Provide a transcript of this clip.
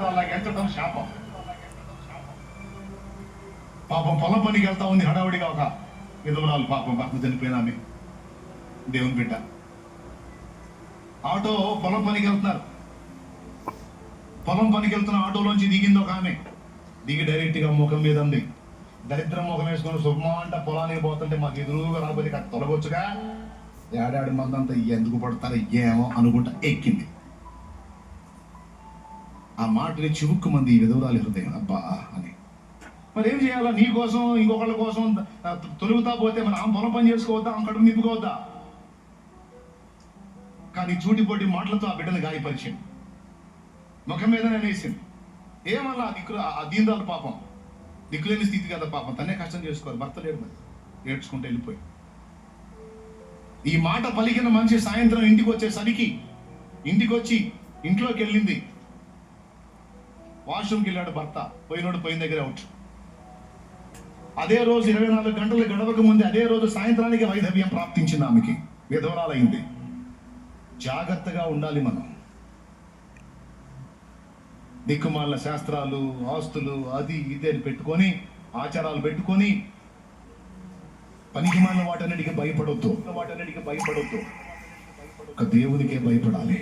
శాస్త్రాలకు ఎంచడం శాపం. పాపం పొలం పనికి వెళ్తా ఉంది హడావుడిగా ఒక విధవరాలు, పాపం భర్త చనిపోయిన ఆమె, దేవుని బిడ్డ. ఆటో పొలం పనికి వెళ్తున్నారు. పొలం పనికి వెళ్తున్న ఆటోలోంచి దిగింది ఒక ఆమె. దిగి డైరెక్ట్గా ముఖం మీద ఉంది. దరిద్రం ముఖం వేసుకొని శుభమా అంట పొలానికి పోతుంటే మాకు ఎదురుగా రాబోతే తొలగొచ్చుగా, ఏడాడి మందంతా ఎందుకు పడతారో ఏమో అనుకుంటా ఎక్కింది. ఆ మాటని చివుక్కు మంది విధవరాలి హృదయం, అబ్బా అని. మరి ఏం చేయాలా? నీ కోసం ఇంకొకళ్ళ కోసం తొలుగుతా పోతే మన ఆమె పొలం పని చేసుకోవద్దా? ఆమె కడుపు నింపుకోవద్దా? కానీ చూటిపోటి మాటలతో ఆ బిడ్డను గాయపరిచింది, ముఖం మీద నేనేసింది. ఏమన్నా ఆ దీనిరాలు పాపం, దిక్కులేని స్థితి కదా పాపం, తనే కష్టం చేసుకోవాలి, భర్త లేడు, మరి ఏడ్చుకుంటూ వెళ్ళిపోయి. ఈ మాట పలికిన మనిషి సాయంత్రం ఇంటికి వచ్చేసరికి, ఇంటికి వచ్చి ఇంట్లోకి వెళ్ళింది. వాష్రూమ్కి వెళ్ళాడు భర్త, పోయినోడు పోయిన దగ్గర అవుట్. అదే రోజు 24 గంటలు గడవక ముందే అదే రోజు సాయంత్రానికి వైధవ్యం ప్రాప్తించింది ఆమెకి, విధవరాలైంది. జాగ్రత్తగా ఉండాలి మనం. దిక్కుమాల శాస్త్రాలు, ఆస్తులు, అది ఇది అని పెట్టుకొని, ఆచారాలు పెట్టుకొని పనికిమాలిన వాటన్నిటికీ భయపడొద్దు. ఒక దేవునికే భయపడాలి.